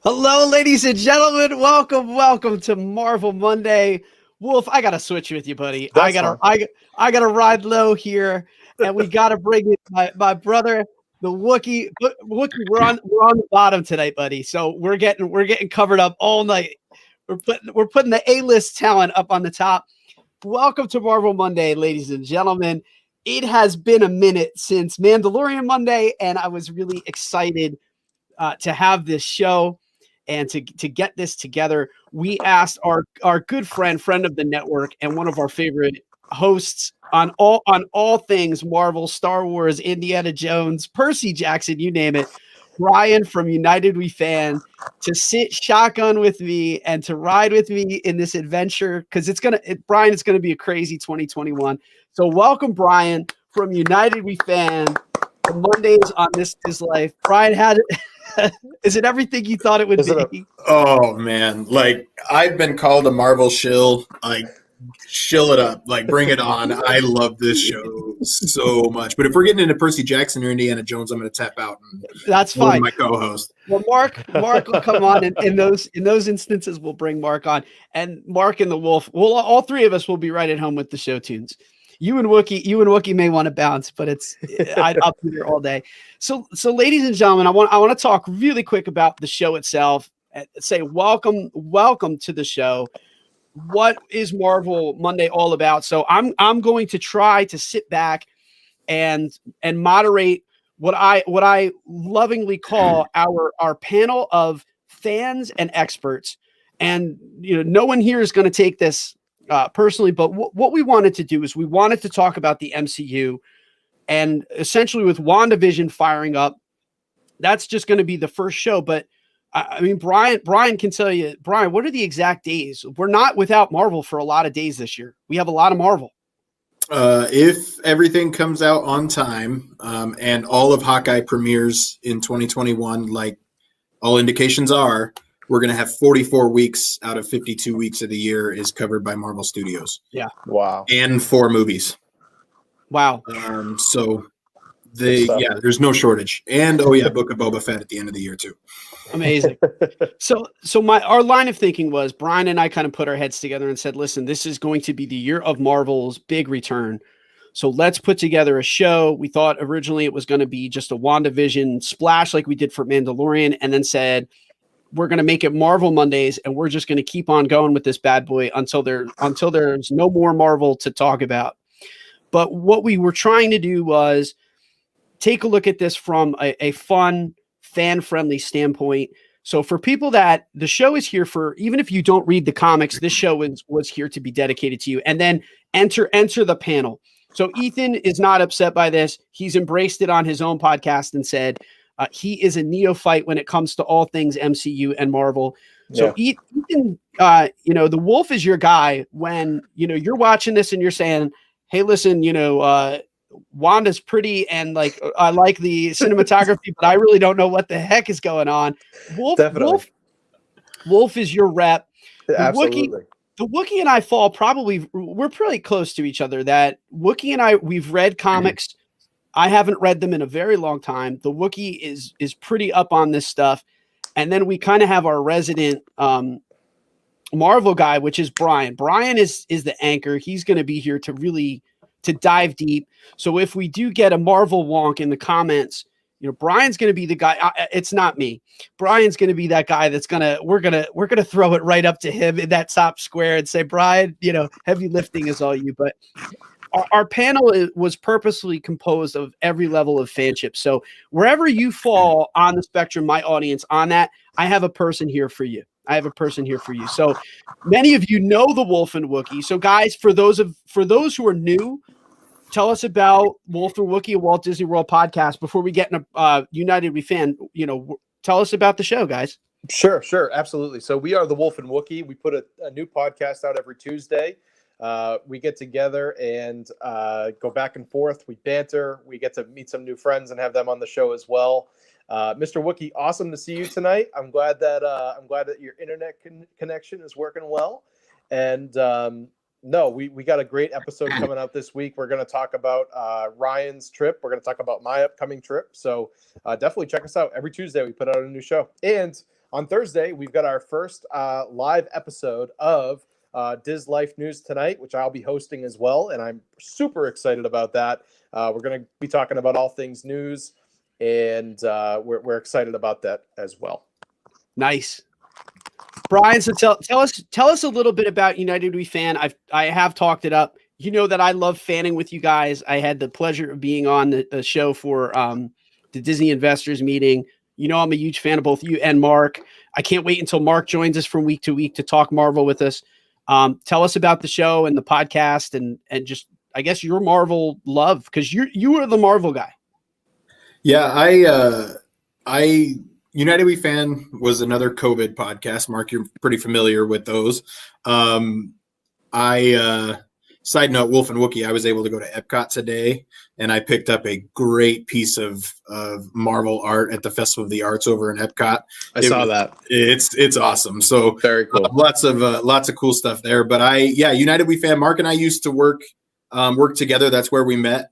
Hello, ladies and gentlemen. Welcome to Marvel Monday. Wolf, I gotta switch with you, buddy. I That's gotta fine. I gotta ride low here, and we gotta bring in my brother, the Wookie. Wookie, we're on the bottom tonight, buddy. So we're getting covered up all night. We're putting the A-list talent up on the top. Welcome to Marvel Monday, ladies and gentlemen. It has been a minute since Mandalorian Monday, and I was really excited to have this show and to get this together. We asked our good friend of the network and one of our favorite hosts on all things Marvel, Star Wars, Indiana Jones, Percy Jackson, you name it, Bryan from United We Fan, to sit shotgun with me and to ride with me in this adventure, because Bryan, it's gonna be a crazy 2021. So welcome, Bryan from United We Fan. The Mondays on This Is Life. Bryan, had it. Is it everything you thought it would be? Oh man, like I've been called a Marvel shill. Like, shill it up, like bring it on. I love this show so much. But if we're getting into Percy Jackson or Indiana Jones, I'm going to tap out. And That's fine. My co-host. Well, Marc will come on, and in those instances, we'll bring Marc on, and Marc and the Wolf. Well, all three of us will be right at home with the show tunes. You and Wookie may want to bounce, but I'll be there all day. So, ladies and gentlemen, I want to talk really quick about the show itself. Say welcome to the show. What is Marvel Monday all about? So I'm going to try to sit back and moderate what I lovingly call our panel of fans and experts. And no one here is going to take this personally, but what we wanted to do is we wanted to talk about the MCU, and essentially with WandaVision firing up, that's just going to be the first show. But I mean, Bryan can tell you, Bryan, what are the exact days? We're not without Marvel for a lot of days this year. We have a lot of Marvel. If everything comes out on time, and all of Hawkeye premieres in 2021, like all indications are, we're going to have 44 weeks out of 52 weeks of the year is covered by Marvel Studios. Yeah. Wow. And 4 movies. Wow. So there's no shortage. And Book of Boba Fett at the end of the year too. Amazing. So our line of thinking was, Bryan and I kind of put our heads together and said, listen, this is going to be the year of Marvel's big return. So let's put together a show. We thought originally it was going to be just a WandaVision splash like we did for Mandalorian, and then said, we're going to make it Marvel Mondays, and we're just going to keep on going with this bad boy until there's no more Marvel to talk about. But what we were trying to do was take a look at this from a fun, fan-friendly standpoint. So for people that the show is here for, even if you don't read the comics, this show was here to be dedicated to you. And then enter the panel. So Ethan is not upset by this. He's embraced it on his own podcast and said, he is a neophyte when it comes to all things MCU and Marvel. So Ethan, the Wolf is your guy when, you're watching this and you're saying, hey, listen, Wanda's pretty and like, I like the cinematography, but I really don't know what the heck is going on. Wolf is your rep. Absolutely. The Wookie and I we're pretty close to each other. That Wookie and I, we've read comics. I haven't read them in a very long time. The Wookie is pretty up on this stuff. And then we kind of have our resident Marvel guy, which is Bryan. Bryan is the anchor. He's going to be here to dive deep. So if we do get a Marvel wonk in the comments, Bryan's going to be the guy. It's not me. Bryan's going to be that guy we're going to throw it right up to him in that top square and say, Bryan, heavy lifting is all you. But our panel was purposely composed of every level of fanship. So wherever you fall on the spectrum, my audience, on that, I have a person here for you. So many of you know the Wolf and Wookie. So guys, for those who are new, tell us about Wolf and Wookie, a Walt Disney World podcast before we get in a United We Fan. Tell us about the show, guys. Sure, absolutely. So we are the Wolf and Wookie. We put a new podcast out every Tuesday. We get together and go back and forth. We banter. We get to meet some new friends and have them on the show as well. Mr. Wookie, awesome to see you tonight. I'm glad that your internet connection is working well. And we got a great episode coming out this week. We're going to talk about Ryan's trip. We're going to talk about my upcoming trip. So definitely check us out. Every Tuesday we put out a new show. And on Thursday, we've got our first live episode of Diz Life News Tonight, which I'll be hosting as well, and I'm super excited about that. We're going to be talking about all things news, and we're excited about that as well. Nice. Bryan, so tell us a little bit about United We Fan. I have talked it up. You know that I love fanning with you guys. I had the pleasure of being on the show for the Disney Investors Meeting. You know I'm a huge fan of both you and Marc. I can't wait until Marc joins us from week to week to talk Marvel with us. Tell us about the show and the podcast and just, I guess, your Marvel love, because you are the Marvel guy. Yeah, I United We Fan was another COVID podcast. Marc, you're pretty familiar with those. Side note, Wolf and Wookie, I was able to go to Epcot today, and I picked up a great piece of Marvel art at the Festival of the Arts over in Epcot. I saw that. It's awesome. So very cool. Lots of cool stuff there. But United We Fan. Marc and I used to work together. That's where we met.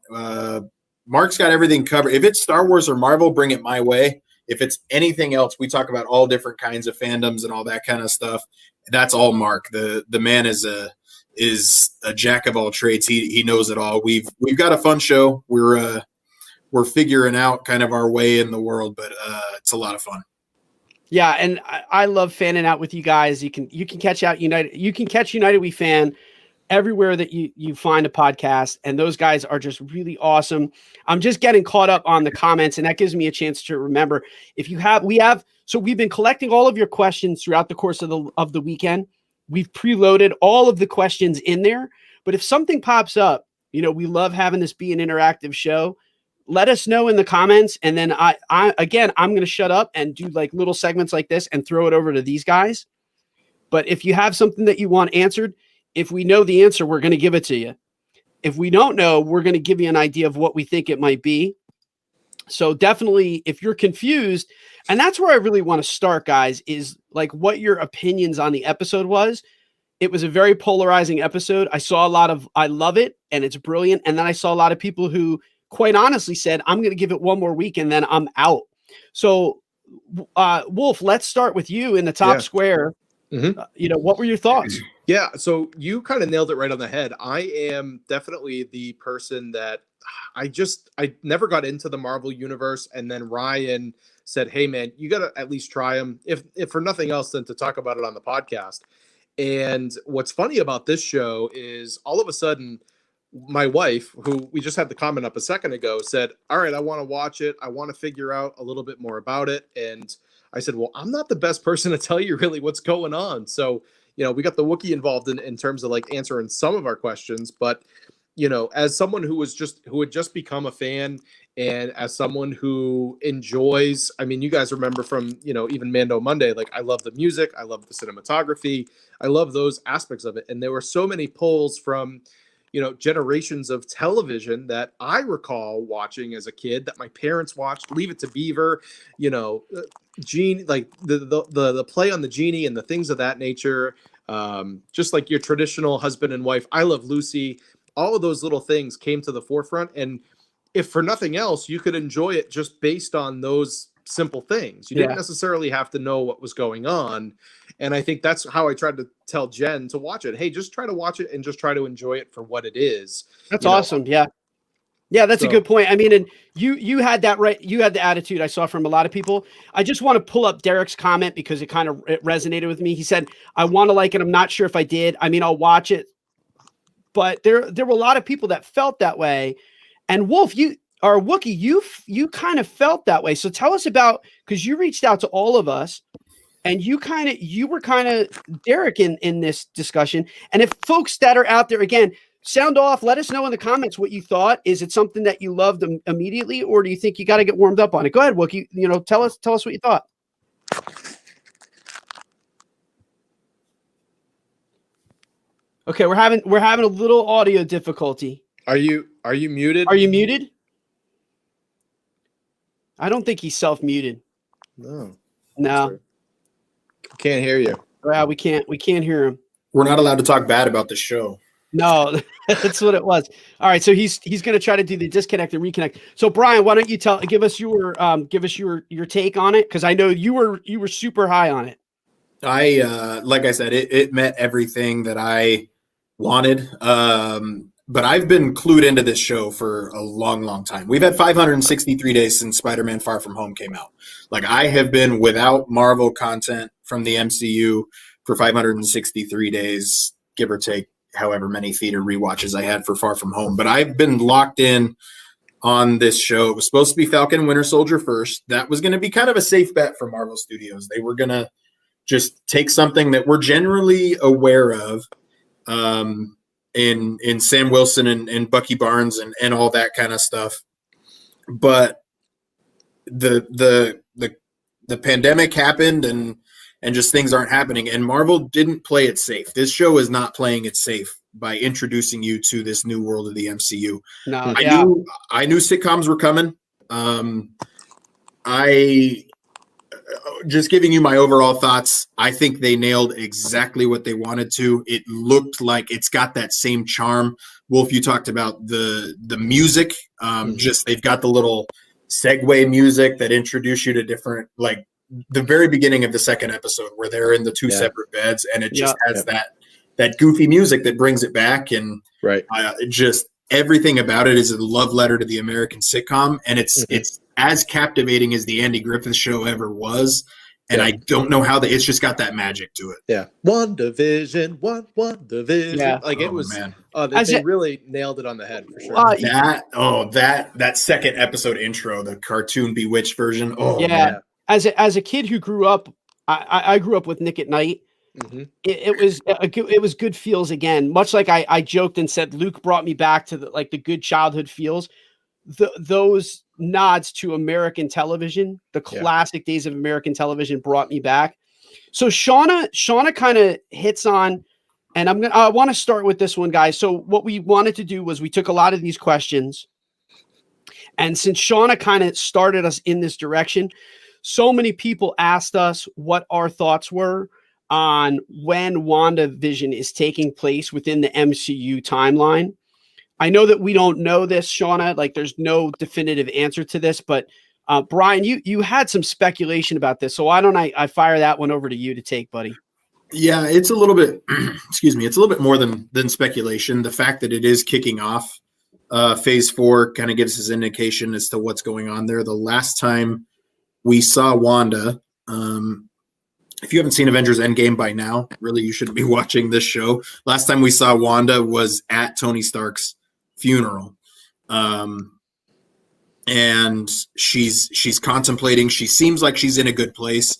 Marc's got everything covered. If it's Star Wars or Marvel, bring it my way. If it's anything else, we talk about all different kinds of fandoms and all that kind of stuff. That's all Marc. The man is a jack of all trades. He knows it all. We've got a fun show. We're figuring out kind of our way in the world, but it's a lot of fun. Yeah, and I love fanning out with you guys. You can catch United. You can catch United We Fan everywhere that you find a podcast, and those guys are just really awesome. I'm just getting caught up on the comments, and that gives me a chance to remember. So we've been collecting all of your questions throughout the course of the weekend. We've preloaded all of the questions in there, but if something pops up, we love having this be an interactive show. Let us know in the comments, and then I'm going to shut up and do like little segments like this and throw it over to these guys. But if you have something that you want answered, if we know the answer, we're going to give it to you. If we don't know, we're going to give you an idea of what we think it might be. So definitely, if you're confused, and that's where I really want to start, guys, is like what your opinions on the episode was. It was a very polarizing episode. I saw a lot of, I love it and it's brilliant. And then I saw a lot of people who quite honestly said, I'm going to give it one more week and then I'm out. So Wolf, let's start with you in the top square. Mm-hmm. What were your thoughts? Yeah, so you kind of nailed it right on the head. I am definitely the person that I never got into the Marvel universe, and then Ryan said, "Hey, man, you got to at least try them, if for nothing else than to talk about it on the podcast." And what's funny about this show is all of a sudden, my wife, who we just had the comment up a second ago, said, "All right, I want to watch it. I want to figure out a little bit more about it." And I said, "Well, I'm not the best person to tell you really what's going on." So, we got the Wookiee involved in terms of like answering some of our questions, but as someone who had just become a fan, and as someone who enjoys, I mean, you guys remember from, even Mando Monday, like I love the music, I love the cinematography, I love those aspects of it. And there were so many polls from, generations of television that I recall watching as a kid, that my parents watched. Leave It to Beaver, Genie, like the play on the genie and the things of that nature. Just like your traditional husband and wife, I Love Lucy. All of those little things came to the forefront. And if for nothing else, you could enjoy it just based on those simple things. You didn't necessarily have to know what was going on. And I think that's how I tried to tell Jen to watch it. Hey, just try to watch it and just try to enjoy it for what it is. That's awesome. Yeah. Yeah, that's a good point. I mean, and you had that right. You had the attitude I saw from a lot of people. I just want to pull up Derek's comment because it resonated with me. He said, "I want to like it. I'm not sure if I did. I mean, I'll watch it." But there were a lot of people that felt that way. And Wolf, Wookie, you kind of felt that way. So tell us about, because you reached out to all of us, and you were kind of Derek in this discussion. And if folks that are out there, again, sound off, let us know in the comments what you thought. Is it something that you loved immediately, or do you think you got to get warmed up on it? Go ahead, Wookie. Tell us what you thought. Okay, we're having a little audio difficulty. Are you muted? Are you muted? I don't think he's self-muted. No. Can't hear you. Well, we can't hear him. We're not allowed to talk bad about the show. No, that's what it was. All right, so he's going to try to do the disconnect and reconnect. So Bryan, why don't you give us your take on it, because I know you were super high on it. Like I said, it met everything that I wanted. But I've been clued into this show for a long, long time. We've had 563 days since Spider-Man Far From Home came out. Like, I have been without Marvel content from the MCU for 563 days, give or take however many theater rewatches I had for Far From Home. But I've been locked in on this show. It was supposed to be Falcon and Winter Soldier first. That was going to be kind of a safe bet for Marvel Studios. They were going to just take something that we're generally aware of, in Sam Wilson and Bucky Barnes and all that kind of stuff. But the pandemic happened and just things aren't happening, and Marvel didn't play it safe. This show is not playing it safe by introducing you to this new world of the MCU. No, I knew sitcoms were coming. Just giving you my overall thoughts, I think they nailed exactly what they wanted to. It looked like it's got that same charm. Wolf, you talked about the music. Just they've got the little segue music that introduce you to different, like the very beginning of the second episode where they're in the two separate beds, and it just has that goofy music that brings it back. And just everything about it is a love letter to the American sitcom, and it's as captivating as the Andy Griffith Show ever was. And I don't know how it's just got that magic to it. Yeah. WandaVision, WandaVision. Yeah. Like, it was, man. They really nailed it on the head for sure. That second episode intro, the cartoon Bewitched version. Oh, yeah. Man. As a kid who grew up, I grew up with Nick at Night. It was good feels again. Much like I joked and said, Luke brought me back to the good childhood feels. Those nods to American television, the classic days of American television, brought me back. So Shauna kind of hits on, and I want to start with this one, guys. So what we wanted to do was we took a lot of these questions, and since Shauna kind of started us in this direction, so many people asked us what our thoughts were on when WandaVision is taking place within the MCU timeline. I know that we don't know this, Shauna, like there's no definitive answer to this, but Bryan, you had some speculation about this. So why don't I fire that one over to you to take, buddy? Yeah, it's a little bit, excuse me, it's a little bit more than speculation. The fact that it is kicking off phase 4 kind of gives us an indication as to what's going on there. The last time we saw Wanda, if you haven't seen Avengers Endgame by now, really you shouldn't be watching this show. Last time we saw Wanda was at Tony Stark's funeral. And she's contemplating. She seems like she's in a good place.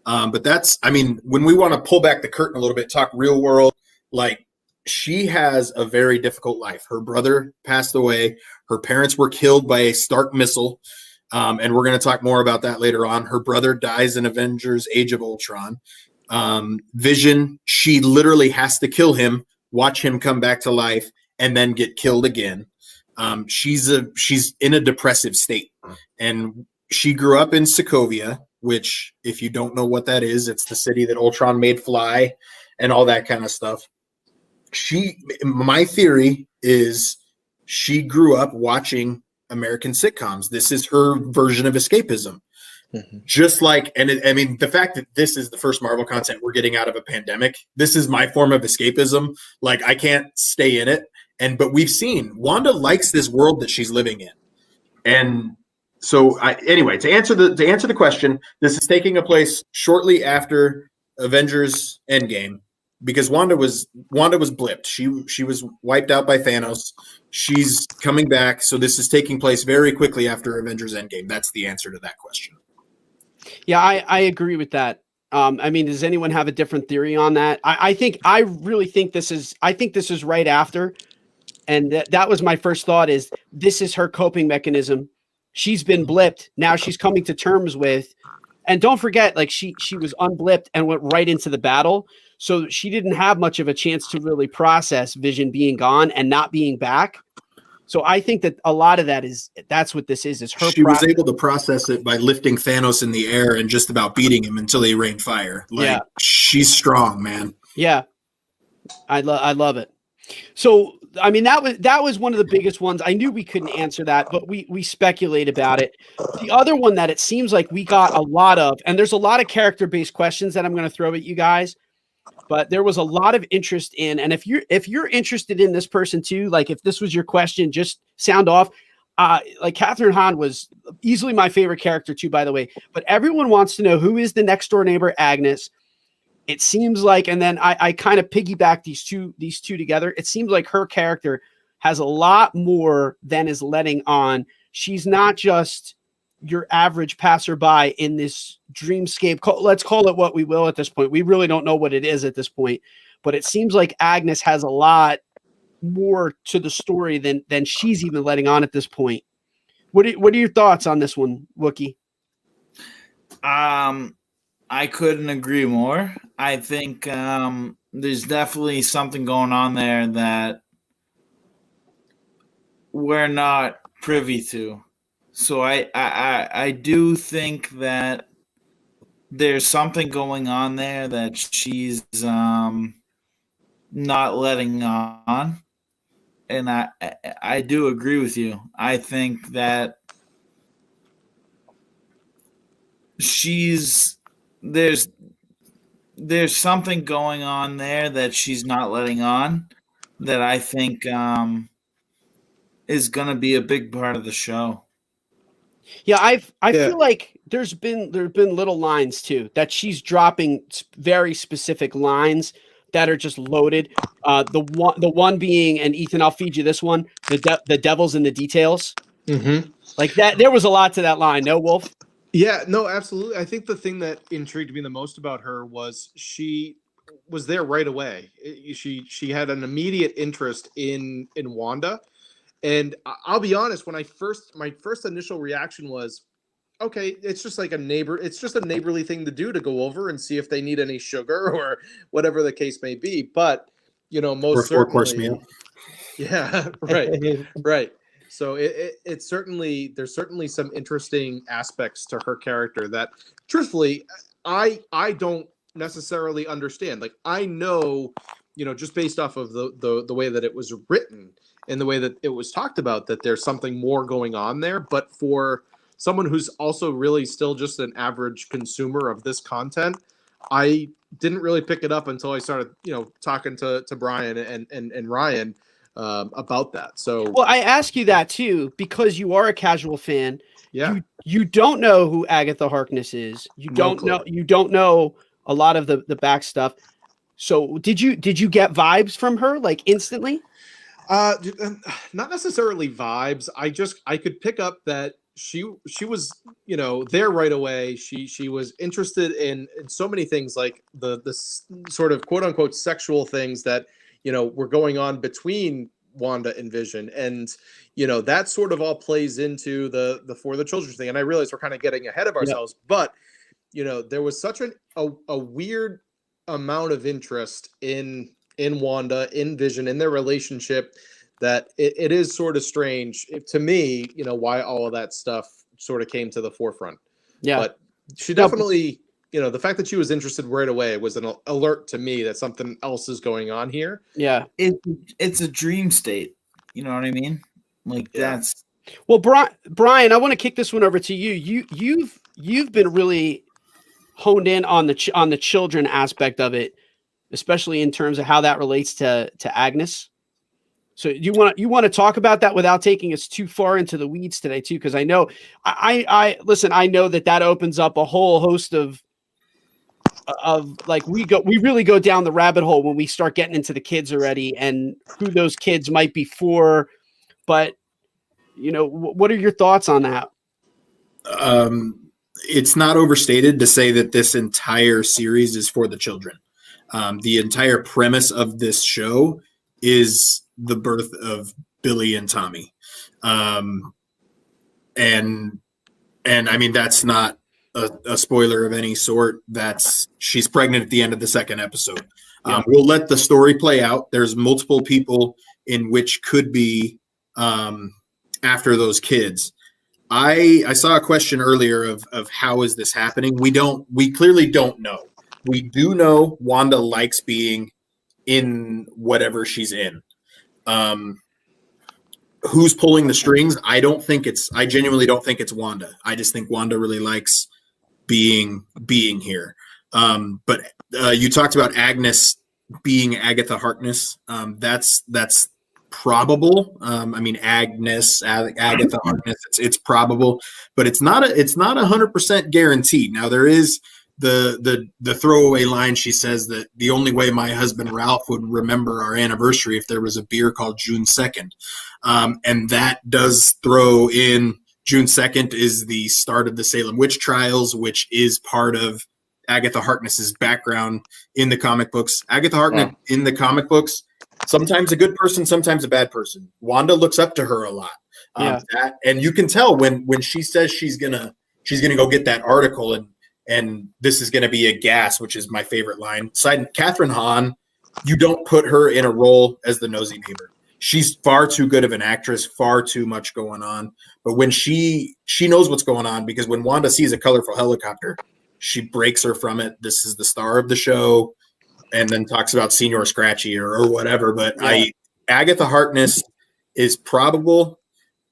But that's, I mean, when we want to pull back the curtain a little bit, talk real world, like she has a very difficult life. Her brother passed away. Her parents were killed by a Stark missile. And we're going to talk more about that later on. Her brother dies in Avengers Age of Ultron. Vision, she literally has to kill him, watch him come back to life, and then get killed again. She's in a depressive state. And she grew up in Sokovia, which, if you don't know what that is, it's the city that Ultron made fly and all that kind of stuff. My theory is she grew up watching American sitcoms. This is her version of escapism. Just like, I mean, the fact that this is the first Marvel content we're getting out of a pandemic, this is my form of escapism. Like, I can't stay in it. But we've seen Wanda likes this world that she's living in. And so anyway, to answer the question, this is taking place shortly after Avengers Endgame, because Wanda was blipped. She was wiped out by Thanos. She's coming back. So this is taking place very quickly after Avengers Endgame. That's the answer to that question. Yeah, I agree with that. I mean, does anyone have a different theory on that? I really think this is right after. And that was my first thought, is this is her coping mechanism. She's been blipped. Now she's coming to terms with, and don't forget, like she was unblipped and went right into the battle. So she didn't have much of a chance to really process Vision being gone and not being back. So I think that a lot of that's what this is her. She was able to process it by lifting Thanos in the air and just about beating him until he rained fire. Like, she's strong, man. Yeah. I love it. So, I mean, that was one of the biggest ones. I knew we couldn't answer that, but we speculate about it. The other one that it seems like we got a lot of, and there's a lot of character-based questions that I'm going to throw at you guys, but there was a lot of interest in, and if you're interested in this person too, like if this was your question, just sound off. Like Catherine Hahn was easily my favorite character too, by the way. But everyone wants to know who is the next door neighbor, Agnes. It seems like, and then I kind of piggyback these two together. It seems like her character has a lot more than is letting on. She's not just your average passerby in this dreamscape. Let's call it what we will at this point. We really don't know what it is at this point, but it seems like Agnes has a lot more to the story than she's even letting on at this point. What are your thoughts on this one, Wookie? I couldn't agree more. I think there's definitely something going on there that we're not privy to. So I do think that there's something going on there that she's not letting on. And I do agree with you. I think that there's something going on there that she's not letting on that I think is going to be a big part of the show. Yeah, I feel like there's been little lines too that she's dropping very specific lines that are just loaded. The one being, and Ethan, I'll feed you this one. The devil's in the details. Mm-hmm. Like that, there was a lot to that line. No, Wolf. Yeah, no, absolutely. I think the thing that intrigued me the most about her was she was there right away. She had an immediate interest in Wanda. And I'll be honest, my first initial reaction was, okay, it's just like it's just a neighborly thing to do, to go over and see if they need any sugar or whatever the case may be. But, most or 4-course meal. Yeah, right. Right. So it's certainly, there's certainly some interesting aspects to her character that truthfully, I don't necessarily understand. Like, I know, just based off of the way that it was written and the way that it was talked about, that there's something more going on there. But for someone who's also really still just an average consumer of this content, I didn't really pick it up until I started, talking to Bryan and Ryan about that. So, well, I ask you that too because you are a casual fan. Yeah. You don't know who Agatha Harkness is. You don't know a lot of the back stuff. So did you get vibes from her like instantly? Not necessarily vibes. I could pick up that she was, there right away. She was interested in so many things, like the sort of quote unquote sexual things that, were going on between Wanda and Vision. And, that sort of all plays into the For the Children thing. And I realize we're kind of getting ahead of ourselves, but, there was such a weird amount of interest in Wanda, in Vision, in their relationship, that it is sort of strange to me, why all of that stuff sort of came to the forefront. Yeah. But she definitely, the fact that she was interested right away was an alert to me that something else is going on here. Yeah. It's a dream state. You know what I mean? Like, that's. Well, Bryan, I want to kick this one over to you. You've been really honed in on the children aspect of it, especially in terms of how that relates to Agnes. So you want to talk about that without taking us too far into the weeds today too, because I know I listen. I know that opens up a whole host of like we really go down the rabbit hole when we start getting into the kids already and who those kids might be for. But what are your thoughts on that? It's not overstated to say that this entire series is for the children. The entire premise of this show is the birth of Billy and Tommy. And I mean, that's not a spoiler of any sort. She's pregnant at the end of the second episode. We'll let the story play out. There's multiple people in which could be after those kids. I saw a question earlier of how is this happening? We clearly don't know. We do know Wanda likes being in whatever she's in. Who's pulling the strings? I genuinely don't think it's Wanda. I just think Wanda really likes being here. But you talked about Agnes being Agatha Harkness. That's probable. I mean, Agatha Harkness. It's probable, but it's not 100% guaranteed. Now there is the throwaway line. She says that the only way my husband Ralph would remember our anniversary if there was a beer called June 2nd, and that does throw in. June 2nd is the start of the Salem witch trials, which is part of Agatha Harkness's background in the comic books. Agatha Harkness in the comic books, sometimes a good person, sometimes a bad person. Wanda looks up to her a lot. And you can tell when she says she's gonna go get that article and this is gonna be a gas, which is my favorite line. Catherine Hahn, you don't put her in a role as the nosy neighbor. She's far too good of an actress, far too much going on. But when she knows what's going on, because when Wanda sees a colorful helicopter, she breaks her from it. This is the star of the show, and then talks about Senior Scratchy or whatever. But Agatha Harkness is probable,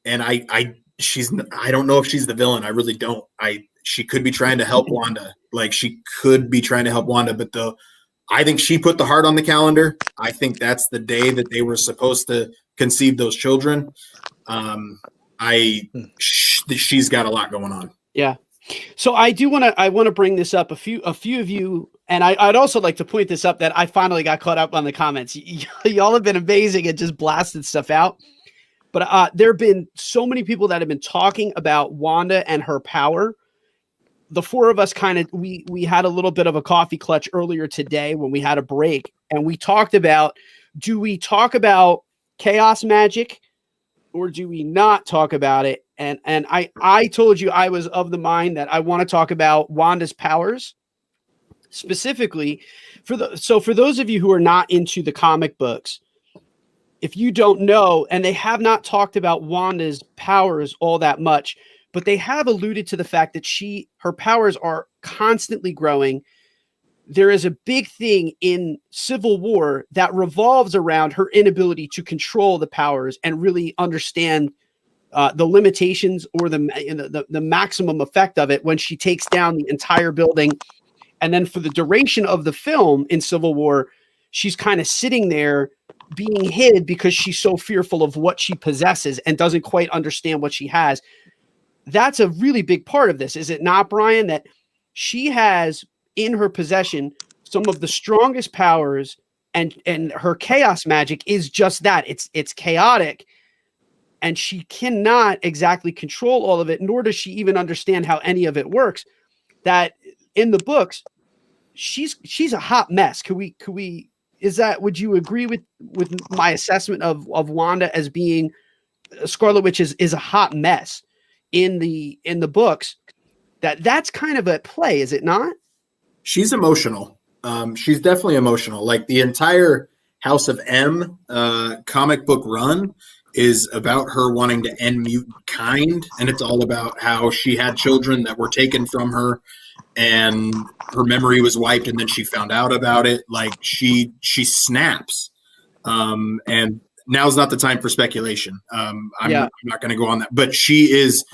and I don't know if she's the villain. I really don't. She could be trying to help Wanda. But I think she put the heart on the calendar. I think that's the day that they were supposed to conceive those children. She's got a lot going on. Yeah. So I want to bring this up. A few of you, and I'd also like to point this up that I finally got caught up on the comments. Y'all have been amazing and just blasted stuff out. But there have been so many people that have been talking about Wanda and her power. The four of us we had a little bit of a coffee clutch earlier today when we had a break, and we talked about, do we talk about chaos magic or do we not talk about it? And I told you I was of the mind that I want to talk about Wanda's powers specifically. For those of you who are not into the comic books, if you don't know, and they have not talked about Wanda's powers all that much, but they have alluded to the fact that her powers are constantly growing. There is a big thing in Civil War that revolves around her inability to control the powers and really understand the limitations or the maximum effect of it when she takes down the entire building. And then for the duration of the film in Civil War, she's kind of sitting there being hid because she's so fearful of what she possesses and doesn't quite understand what she has. That's a really big part of this, is it not, Bryan? That she has in her possession some of the strongest powers, and her chaos magic is just that. It's chaotic, and she cannot exactly control all of it, nor does she even understand how any of it works. That in the books, she's a hot mess. Would you agree with my assessment of Wanda as being Scarlet Witch is a hot mess in the books? That's kind of at play, is it not? She's emotional. She's definitely emotional. Like the entire House of M comic book run is about her wanting to end mutant kind, and it's all about how she had children that were taken from her and her memory was wiped, and then she found out about it. Like she snaps. And now's not the time for speculation. I'm not going to go on that, but she is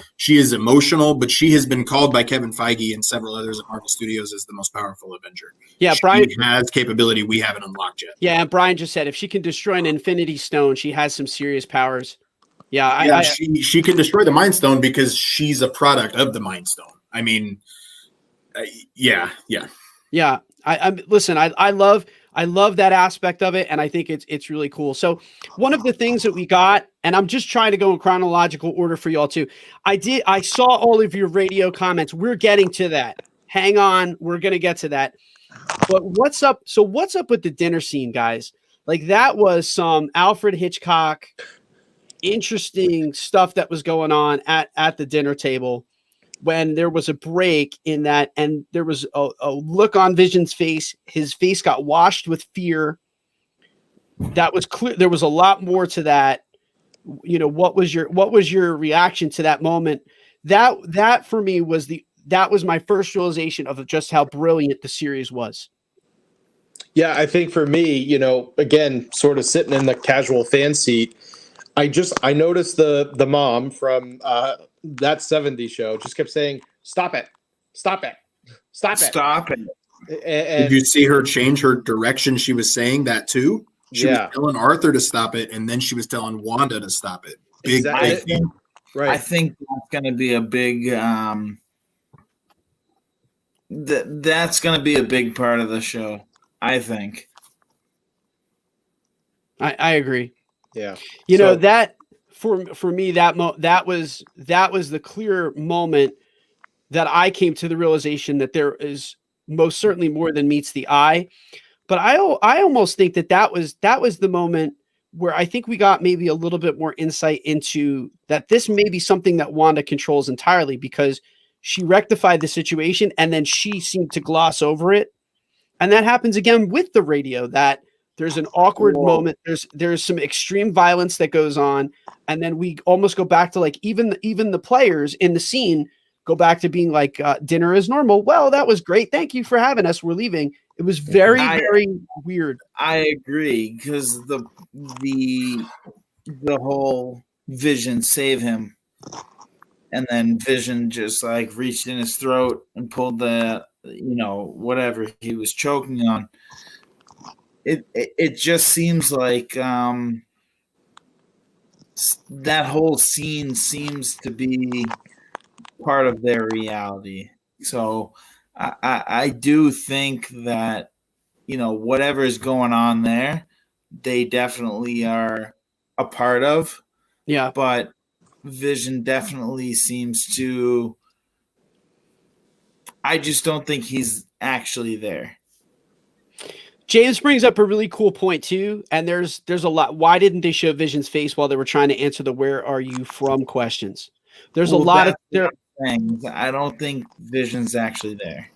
emotional, but she has been called by Kevin Feige and several others at Marvel Studios as the most powerful Avenger. Yeah. Bryan has capability we haven't unlocked yet. Yeah. And Bryan just said, if she can destroy an Infinity Stone, she has some serious powers. Yeah. She can destroy the Mind Stone because she's a product of the Mind Stone. I mean, yeah. Listen, I love that aspect of it, and I think it's really cool. So one of the things that we got, and I'm just trying to go in chronological order for y'all too. I saw all of your radio comments. We're getting to that. Hang on, we're gonna get to that. But what's up? So what's up with the dinner scene, guys? Like that was some Alfred Hitchcock, interesting stuff that was going on at the dinner table. When there was a break in that, and there was a look on Vision's face, his face got washed with fear. That was clear. There was a lot more to that. You know, what was your reaction to that moment? That for me was my first realization of just how brilliant the series was. Yeah, I think for me, again, sort of sitting in the casual fan seat, I noticed the mom from that '70s show just kept saying, "Stop it, stop it, stop it," Stop it. Did you and see her change her direction? She was saying that too. She was yeah, telling Arthur to stop it, and then she was telling Wanda to stop it. Big, Exactly. I big think I right. think that's going to be a big that's going to be a big part of the show. I think. I agree. Yeah, You know So- that for me that was the clear moment that I came to the realization that there is most certainly more than meets the eye. But I almost think that was the moment where I think we got maybe a little bit more insight into that this may be something that Wanda controls entirely, because she rectified the situation and then she seemed to gloss over it. And that happens again with the radio, that there's an awkward moment. There's some extreme violence that goes on. And then we almost go back to like, even the players in the scene go back to being like, dinner is normal. Well, that was great. Thank you for having us. We're leaving. It was very, very weird. I agree, because the whole Vision save him, and then Vision just like reached in his throat and pulled the whatever he was choking on. It just seems like that whole scene seems to be part of their reality. So I do think that whatever is going on there, they definitely are a part of. Yeah. But Vision definitely seems to. I just don't think he's actually there. James brings up a really cool point too, and there's a lot. Why didn't they show Vision's face while they were trying to answer the "Where are you from?" questions? There's a lot of things. I don't think Vision's actually there.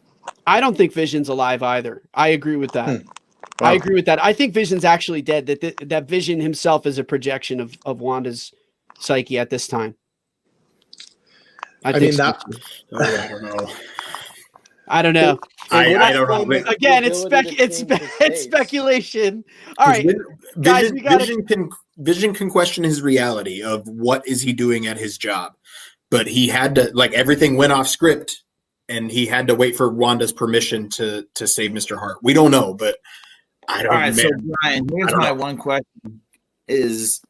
I don't think Vision's alive either. I agree with that. Wow. I agree with that. I think Vision's actually dead. That Vision himself is a projection of Wanda's psyche at this time. I think mean, I don't know. I don't know. I don't know. Again, it's speculation. All right, guys, Vision can question his reality of what is he doing at his job, but he had to, like, everything went off script, and he had to wait for Wanda's permission to save Mr. Hart. We don't know, but I don't know. All right, so Bryan, here's my one question: is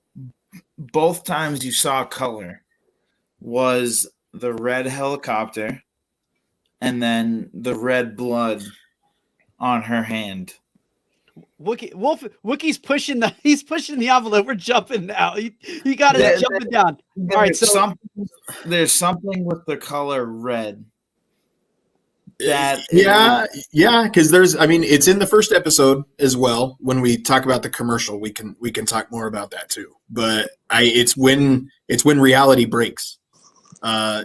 both times you saw color, was the red helicopter and then the red blood on her hand? Wookie's pushing the envelope. We're jumping now. You got us jumping down. All right, so there's something with the color red. Because it's in the first episode as well. When we talk about the commercial, we can talk more about that too. But it's when reality breaks.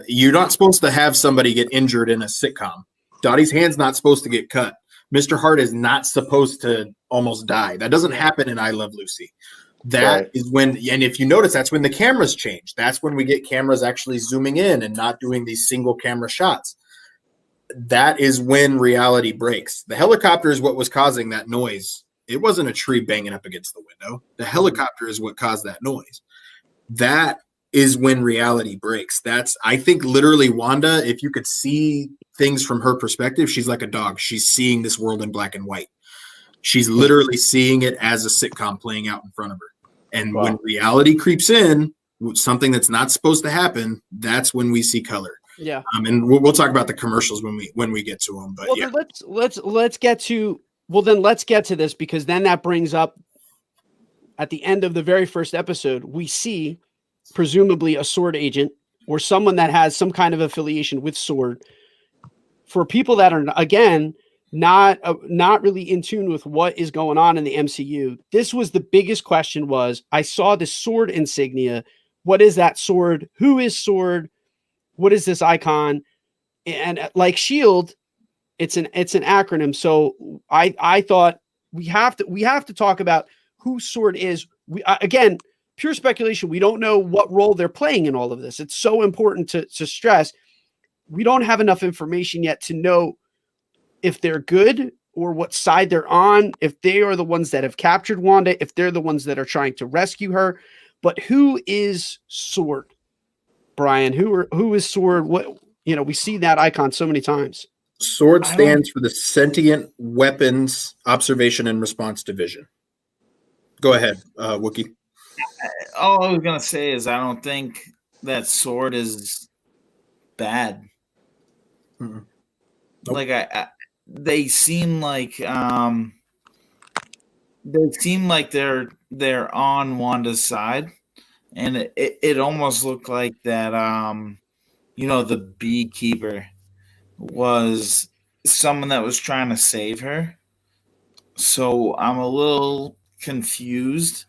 You're not supposed to have somebody get injured in a sitcom. Dottie's hand's not supposed to get cut. Mr. Hart is not supposed to almost die. That doesn't happen in I Love Lucy. That is when, and if you notice, that's when the cameras change. That's when we get cameras actually zooming in and not doing these single camera shots. That is when reality breaks. The helicopter is what was causing that noise. It wasn't a tree banging up against the window. The helicopter is what caused that noise. That is when reality breaks. I think literally Wanda, if you could see things from her perspective, she's like a dog. She's seeing this world in black and white. She's literally seeing it as a sitcom playing out in front of her. And when reality creeps in, something that's not supposed to happen, that's when we see color. Yeah. And we'll talk about the commercials when we get to them. But then let's get to this, because then that brings up, at the end of the very first episode, we see presumably a sword agent or someone that has some kind of affiliation with sword. For people that are, again, not really in tune with what is going on in the MCU, this was the biggest question. Was, I saw this sword insignia. What is that sword? Who is sword? What is this icon? And like SHIELD, it's an acronym. So I thought we have to talk about who sword is. Again, pure speculation. We don't know what role they're playing in all of this. It's so important to stress. We don't have enough information yet to know if they're good or what side they're on, if they are the ones that have captured Wanda, if they're the ones that are trying to rescue her. But who is Sword, Bryan? Who is Sword? What, we see that icon so many times. Sword stands for the Sentient Weapons Observation and Response Division. Go ahead, Wookie. All I was gonna say is I don't think that Sword is bad. Mm-mm. Nope. Like they seem like they're on Wanda's side, and it almost looked like that the beekeeper was someone that was trying to save her. So I'm a little confused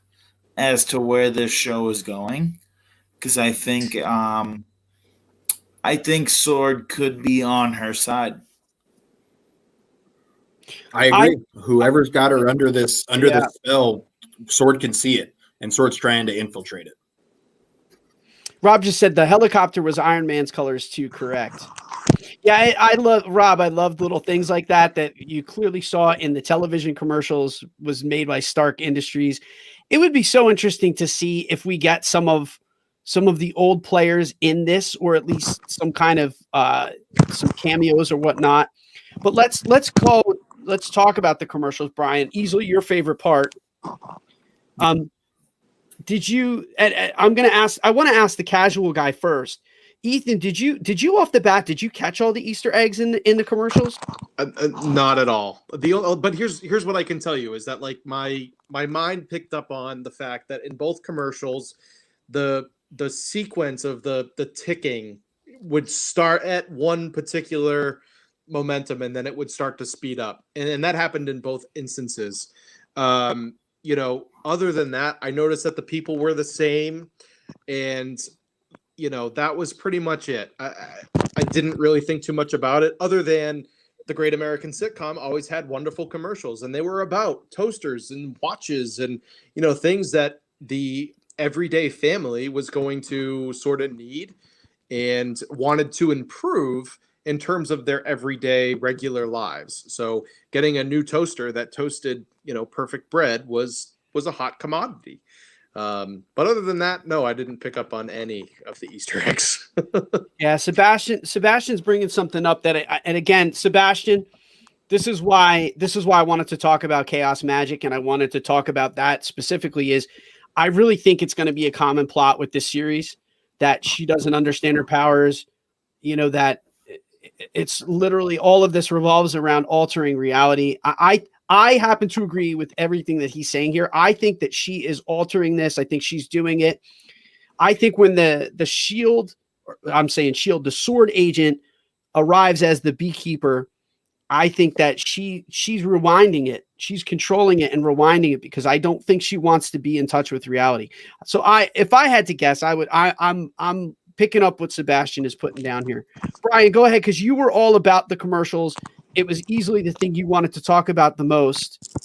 as to where this show is going, because I think Sword could be on her side. I agree. Whoever's got her under this spell, Sword can see it, and Sword's trying to infiltrate it. Rob just said the helicopter was Iron Man's colors too. Correct. Yeah, I love Rob. I love little things like that you clearly saw in the television commercials. Was made by Stark Industries. It would be so interesting to see if we get some of the old players in this, or at least some kind of some cameos or whatnot. But let's talk about the commercials, Bryan. Easily your favorite part. Did you? I'm going to ask. I want to ask the casual guy first. Ethan, did you off the bat? Did you catch all the Easter eggs in the commercials? Not at all. But here's what I can tell you is that like my mind picked up on the fact that in both commercials, the sequence of the ticking would start at one particular momentum and then it would start to speed up, and that happened in both instances. Other than that, I noticed that the people were the same, and that was pretty much it. I didn't really think too much about it, other than the Great American Sitcom always had wonderful commercials, and they were about toasters and watches and things that the everyday family was going to sort of need and wanted to improve in terms of their everyday regular lives. So getting a new toaster that toasted perfect bread was a hot commodity. But other than that, no, I didn't pick up on any of the Easter eggs. Yeah, Sebastian's bringing something up and again, Sebastian, this is why I wanted to talk about Chaos Magic, and I wanted to talk about that specifically. Is I really think it's going to be a common plot with this series, that she doesn't understand her powers. That it's literally all of this revolves around altering reality. I happen to agree with everything that he's saying here. I think that she is altering this. I think she's doing it. I think when the the Sword agent arrives as the beekeeper, I think that she's rewinding it. She's controlling it and rewinding it, because I don't think she wants to be in touch with reality. So if I had to guess, I'm picking up what Sebastian is putting down here. Bryan, go ahead, because you were all about the commercials. It was easily the thing you wanted to talk about the most.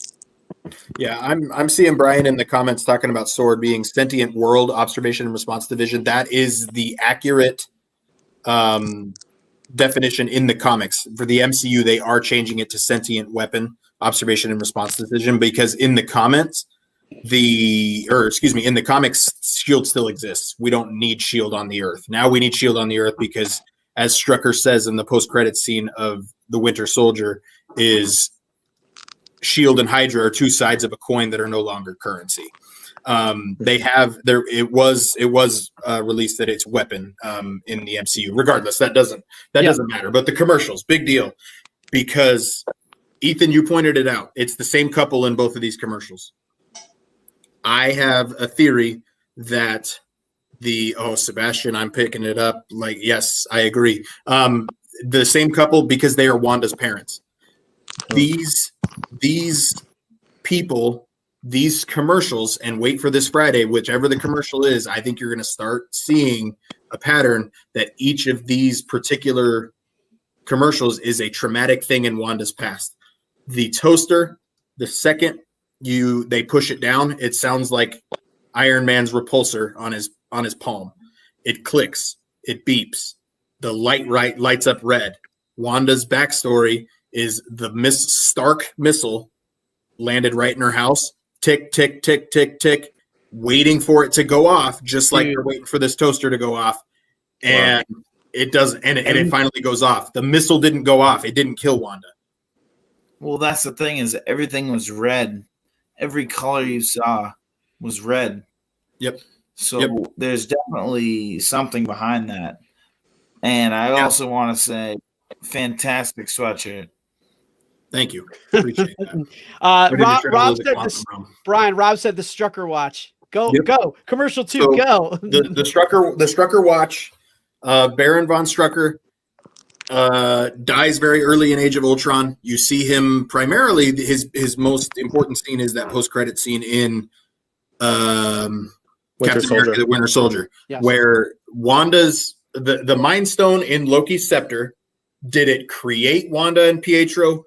Yeah, I'm seeing Bryan in the comments talking about Sword being Sentient World Observation and Response Division. That is the accurate definition in the comics. For the MCU, they are changing it to Sentient Weapon Observation and Response Division, because in the comments, in the comics, S.H.I.E.L.D. still exists. We don't need S.H.I.E.L.D. on the Earth. Now we need S.H.I.E.L.D. on the Earth because, as Strucker says in the post-credits scene of The Winter Soldier, is S.H.I.E.L.D. and Hydra are two sides of a coin that are no longer currency. It was released that it's weapon in the MCU. Regardless, that doesn't matter. But the commercials, big deal, because Ethan, you pointed it out. It's the same couple in both of these commercials. I have a theory that Sebastian, I'm picking it up. Like, yes, I agree. The same couple, because they are Wanda's parents. These people, these commercials, and wait for this Friday, whichever the commercial is, I think you're going to start seeing a pattern that each of these particular commercials is a traumatic thing in Wanda's past. The toaster, the second they push it down, it sounds like Iron Man's repulsor on his palm. It clicks, it beeps, the lights up red. Wanda's backstory is the Stark missile landed right in her house. Tick, tick, tick, tick, tick, waiting for it to go off, just like they're waiting for this toaster to go off. And it doesn't, and it finally goes off. The missile didn't go off. It didn't kill Wanda. Well, that's the thing, is everything was red. Every color you saw was red. Yep. So there's definitely something behind that. And I also want to say, fantastic sweatshirt. Thank you. Appreciate that. Rob said the Strucker watch. Go. Commercial 2, so go. the Strucker watch, Baron von Strucker dies very early in Age of Ultron. You see him primarily, his most important scene is that post-credit scene in Captain America, the Winter Soldier, yes. Where Wanda's the Mind Stone in Loki's scepter. Did it create Wanda and Pietro?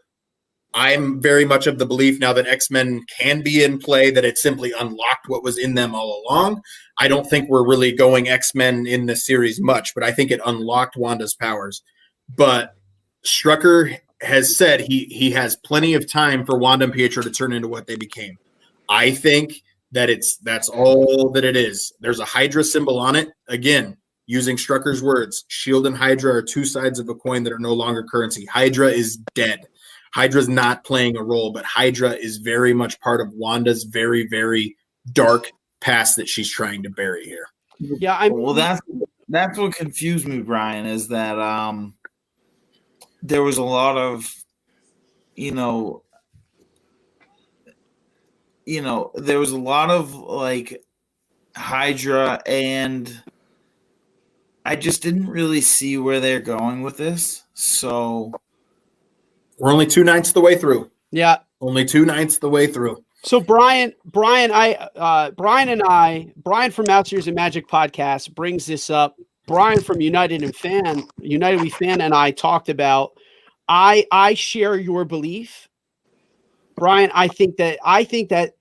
I'm very much of the belief now that X-Men can be in play, that it simply unlocked what was in them all along. I don't think we're really going X-Men in the series much, but I think it unlocked Wanda's powers. But Strucker has said he has plenty of time for Wanda and Pietro to turn into what they became. I think that that's all that it is. There's a Hydra symbol on it. Again, using Strucker's words, Shield and Hydra are two sides of a coin that are no longer currency. Hydra is dead. Hydra's not playing a role, but Hydra is very much part of Wanda's very, very dark past that she's trying to bury here. Yeah, well, that's what confused me, Bryan, is that there was a lot of, there was a lot of like Hydra, and I just didn't really see where they're going with this. So we're only 2 nights the way through. Yeah. Only 2 nights the way through. So Bryan from Outsiders and Magic podcast brings this up. Bryan from United We Fan and I talked about, I share your belief. Bryan, I think that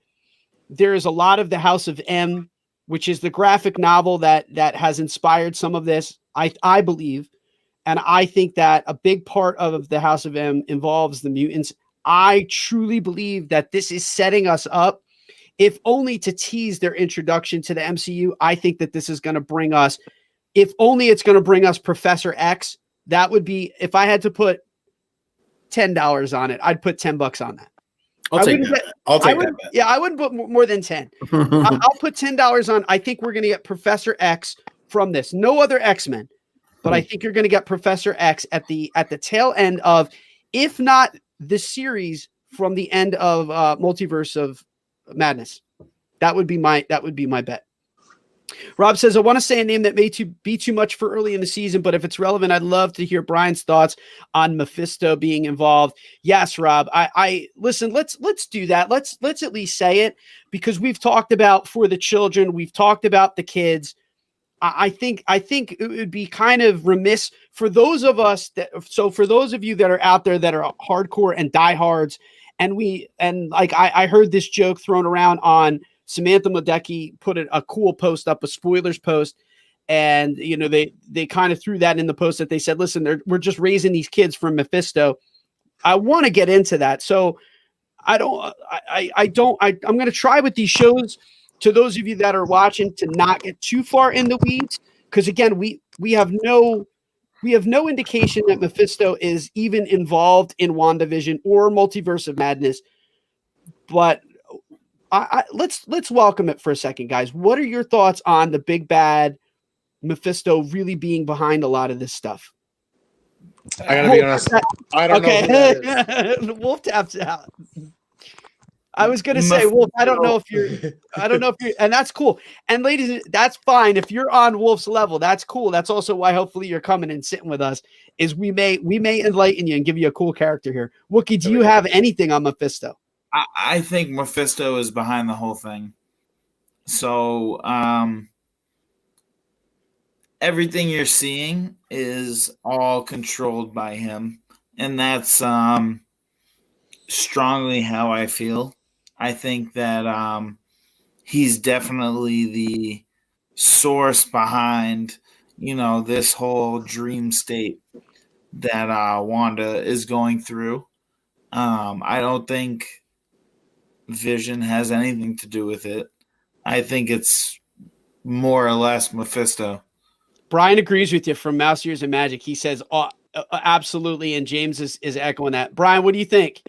there is a lot of the House of M, which is the graphic novel that has inspired some of this, I believe. And I think that a big part of the House of M involves the mutants. I truly believe that this is setting us up, if only to tease their introduction to the MCU. I think that this is going to bring us, if only it's going to bring us Professor X. That would be, if I had to put $10 on it, I'd put $10 on that. I'll take that. Yeah, I wouldn't put more than 10. I'll put $10 on. I think we're going to get Professor X from this. No other X-Men. But I think you're going to get Professor X at the tail end of, if not the series, from the end of Multiverse of Madness. That would be my bet. Rob says, I want to say a name that may be too much for early in the season, but if it's relevant, I'd love to hear Bryan's thoughts on Mephisto being involved. Yes, Rob. I listen. Let's do that. Let's at least say it, because we've talked about For the Children. We've talked about the kids. I think it would be kind of remiss for those of us for those of you that are out there that are hardcore and diehards, and I heard this joke thrown around on Samantha Modecki put a cool post up, a spoilers post, and they kind of threw that in the post that they said, listen, we're just raising these kids from Mephisto. I want to get into that, so I'm going to try with these shows. To those of you that are watching, to not get too far in the weeds, because again, we have no indication that Mephisto is even involved in WandaVision or Multiverse of Madness. But let's welcome it for a second, guys. What are your thoughts on the big bad Mephisto really being behind a lot of this stuff? I gotta be honest. I don't know who that is. Wolf taps out. I was going to say, Wolf, I don't know if you're, and that's cool. And ladies, that's fine. If you're on Wolf's level, that's cool. That's also why hopefully you're coming and sitting with us, is we may enlighten you and give you a cool character here. Wookie, do you have anything on Mephisto? I think Mephisto is behind the whole thing. So everything you're seeing is all controlled by him. And that's strongly how I feel. I think that he's definitely the source behind, this whole dream state that Wanda is going through. I don't think Vision has anything to do with it. I think it's more or less Mephisto. Bryan agrees with you from Mouse Ears and Magic. He says, absolutely. And James is echoing that. Bryan, what do you think?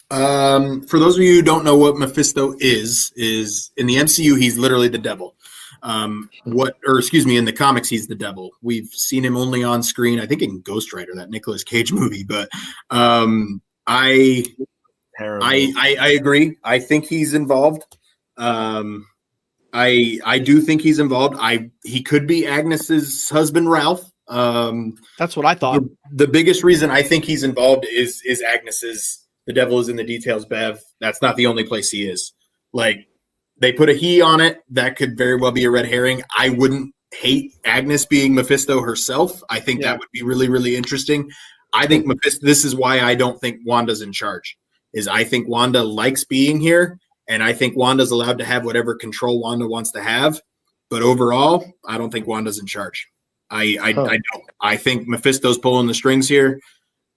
For those of you who don't know what Mephisto is in the MCU, he's literally the devil. In the comics, he's the devil. We've seen him only on screen, I think in Ghost Rider, that Nicolas Cage movie. But I agree. I think he's involved. I do think he's involved. He could be Agnes's husband, Ralph. That's what I thought. The biggest reason I think he's involved is Agnes's. The devil is in the details, Bev. That's not the only place he is. Like, they put a he on it. That could very well be a red herring. I wouldn't hate Agnes being Mephisto herself. I think that would be really, really interesting. I think Mephisto, this is why I don't think Wanda's in charge, is I think Wanda likes being here, and I think Wanda's allowed to have whatever control Wanda wants to have. But overall, I don't think Wanda's in charge. I don't. I think Mephisto's pulling the strings here.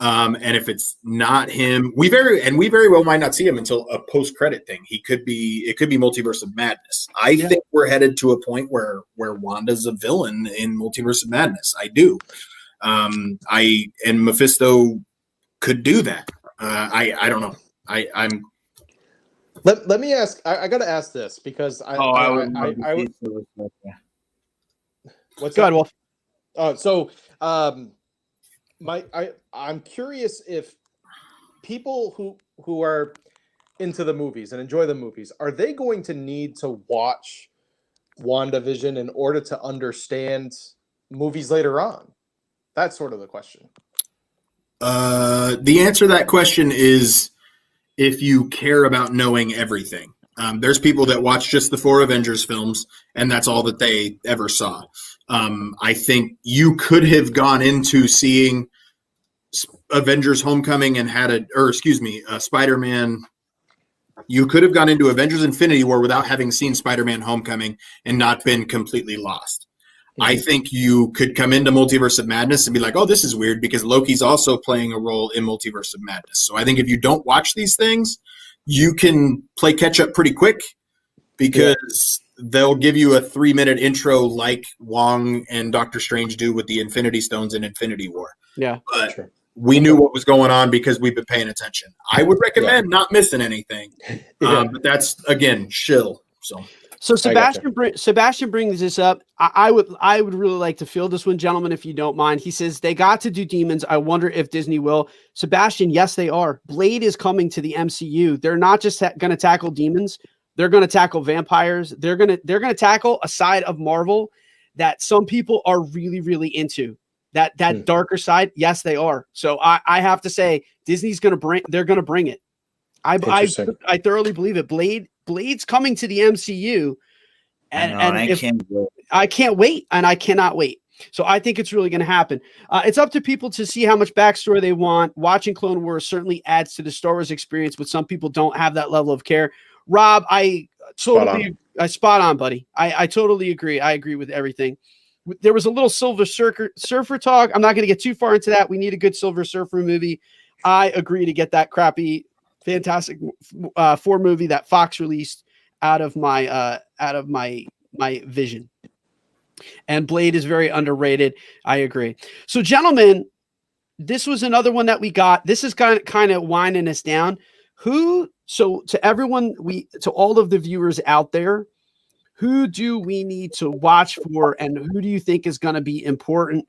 And if it's not him, we very well might not see him until a post-credit thing. It could be Multiverse of Madness. I think we're headed to a point where Wanda's a villain in Multiverse of Madness. I do. And Mephisto could do that. I don't know. Let me ask. I got to ask this because what's Go ahead, Wolf. I'm curious if people who are into the movies and enjoy the movies, are they going to need to watch WandaVision in order to understand movies later on? That's sort of the question. The answer to that question is if you care about knowing everything. There's people that watch just the 4 Avengers films, and that's all that they ever saw. I think you could have gone into seeing Avengers Homecoming and Spider-Man. You could have gone into Avengers Infinity War without having seen Spider-Man Homecoming and not been completely lost. Mm-hmm. I think you could come into Multiverse of Madness and be like, oh, this is weird because Loki's also playing a role in Multiverse of Madness. So I think if you don't watch these things, you can play catch up pretty quick because they'll give you a 3-minute intro like Wong and Doctor Strange do with the Infinity Stones in Infinity War. Yeah. But we knew what was going on because we've been paying attention. I would recommend not missing anything. But that's, again, shill. So Sebastian brings this up. I would really like to field this one, gentlemen, if you don't mind. He says they got to do demons. I wonder if Disney will. Sebastian, yes, they are. Blade is coming to the MCU. They're not just going to tackle demons. They're going to tackle vampires. They're going to tackle a side of Marvel that some people are really, really into. That darker side. Yes, they are. So I have to say Disney's going to bring it. I thoroughly believe it. Blade's coming to the MCU, I can't wait, and I cannot wait. So I think it's really going to happen. It's up to people to see how much backstory they want. Watching Clone Wars certainly adds to the Star Wars experience, but some people don't have that level of care. Rob, spot on, buddy. I totally agree. I agree with everything. There was a little Silver Surfer talk. I'm not going to get too far into that. We need a good Silver Surfer movie. I agree to get that crappy Fantastic Four movie that Fox released out of my vision. And Blade is very underrated. I agree. So, gentlemen, this was another one that we got. This is kind of winding us down. So to everyone, to all of the viewers out there, who do we need to watch for, and who do you think is going to be important?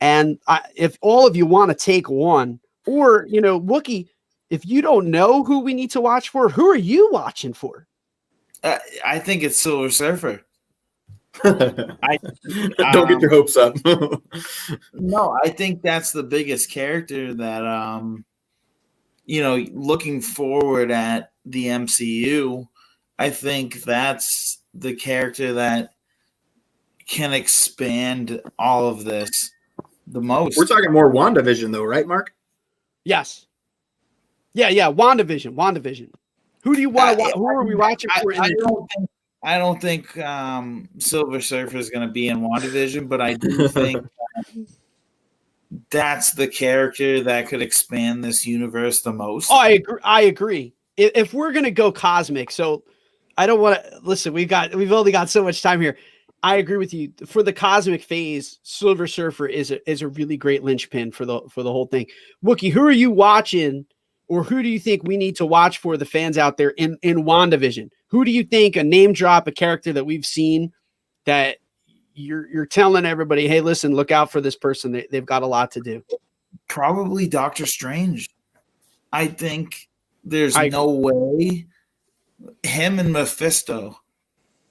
And if all of you want to take one, or Wookie, if you don't know who we need to watch for, who are you watching for? I think it's Silver Surfer. Don't get your hopes up. No, I think that's the biggest character that, looking forward at the MCU, I think that's the character that can expand all of this the most. We're talking more WandaVision, though, right, Mark? Yes. Yeah. WandaVision. Who do you want to? Who are we watching for? I don't think Silver Surfer is going to be in WandaVision, but I do think that's the character that could expand this universe the most. Oh, I agree. If we're gonna go cosmic, so I don't want to listen. We've only got so much time here. I agree with you. For the cosmic phase, Silver Surfer is a really great linchpin for the whole thing. Wookie, who are you watching, or who do you think we need to watch for the fans out there in WandaVision? Who do you think, a name drop, a character that we've seen that you're telling everybody, hey, listen, look out for this person. They've got a lot to do. Probably Doctor Strange. I think there's no way him and Mephisto.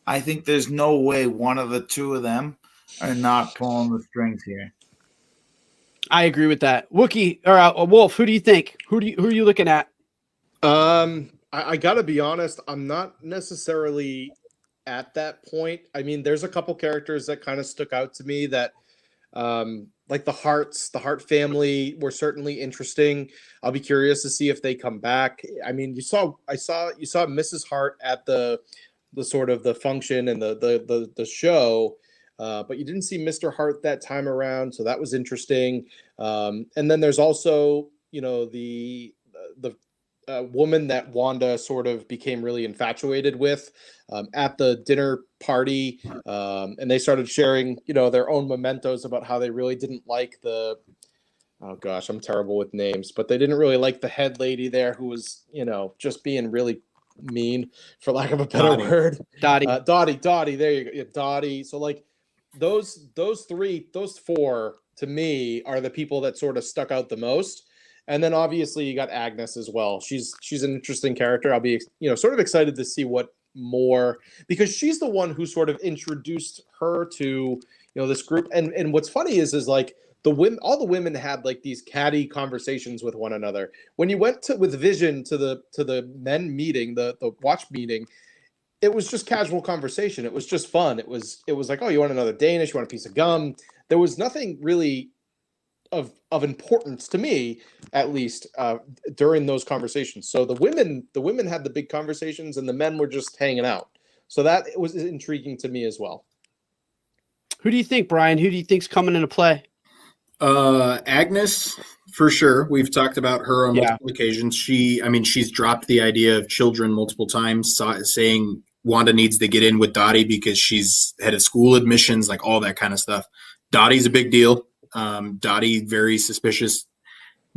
I think there's no way one of the two of them are not pulling the strings here. I agree with that. Wookie or Wolf, who do you think? Who are you looking at? I gotta be honest, I'm not necessarily at that point. I mean, there's a couple characters that kind of stuck out to me that like the Hart family were certainly interesting. I'll be curious to see if they come back. I mean, you saw Mrs. Hart at the sort of the function and the show, but you didn't see Mr. Hart that time around, so that was interesting. And then there's also, the woman that Wanda sort of became really infatuated with at the dinner party, and they started sharing, their own mementos about how they really didn't like oh gosh, I'm terrible with names, but they didn't really like the head lady there who was, just being really mean, for lack of a better word. Dottie. There you go. Yeah, Dottie. So like those four to me are the people that sort of stuck out the most. And then obviously you got Agnes as well. She's an interesting character. I'll be sort of excited to see what more, because she's the one who sort of introduced her to this group. And what's funny is like all the women had like these catty conversations with one another. When you went with Vision to the men meeting, the watch meeting, it was just casual conversation. It was just fun. It was like, oh, you want another Danish? You want a piece of gum? There was nothing really of importance to me, at least, during those conversations. So the women had the big conversations, and the men were just hanging out. So that was intriguing to me as well. Who do you think, Bryan? Who do you think's coming into play? Agnes, for sure. We've talked about her on multiple occasions. She's dropped the idea of children multiple times, saying Wanda needs to get in with Dottie because she's head of school admissions, like all that kind of stuff. Dottie's a big deal. Dottie, very suspicious.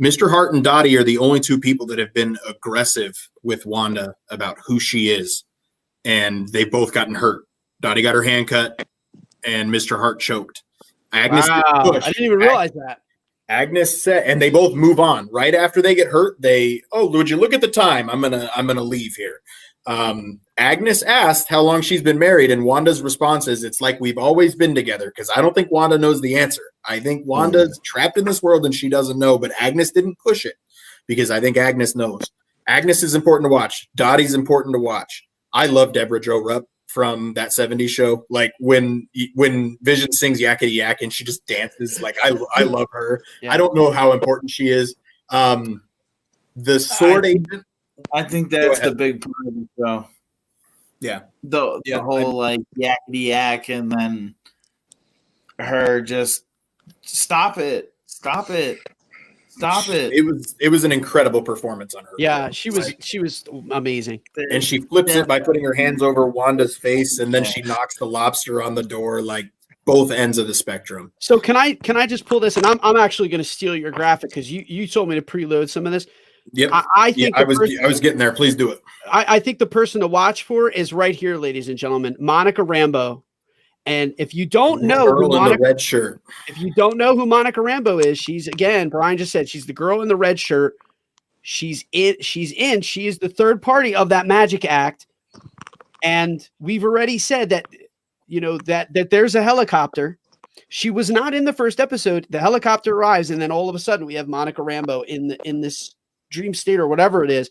Mr. Hart and Dottie are the only two people that have been aggressive with Wanda about who she is, and they've both gotten hurt. Dottie got her hand cut, and Mr. Hart choked. Agnes, I didn't even realize that. Agnes said, and they both move on right after they get hurt. Would you look at the time? I'm gonna leave here. Agnes asked how long she's been married, and Wanda's response is, it's like we've always been together, because I don't think Wanda knows the answer. I think Wanda's trapped in this world and she doesn't know, but Agnes didn't push it because I think Agnes knows. Agnes is important to watch. Dottie's important to watch. I love Deborah Jo Rupp from that 70s show. Like when Vision sings Yakety Yak and she just dances, like I love her. Yeah. I don't know how important she is. The sword agent. I think that's the big part of the show. Yeah. The whole like Yakety Yak, and then her just stop it. It was an incredible performance on her. Yeah, she was amazing. And she flips it by putting her hands over Wanda's face, and then she knocks the lobster on the door, like both ends of the spectrum. So can I just pull this? And I'm actually going to steal your graphic because you told me to preload some of this. Yep. I think I was getting there. Please do it. I think the person to watch for is right here, ladies and gentlemen, Monica Rambeau. And if you don't know who Monica, red shirt, if you don't know who Monica Rambeau is, she's, again, Bryan just said, she's the girl in the red shirt. She is the third party of that magic act. And we've already said that, that there's a helicopter. She was not in the first episode. The helicopter arrives, and then all of a sudden we have Monica Rambeau in this dream state or whatever it is.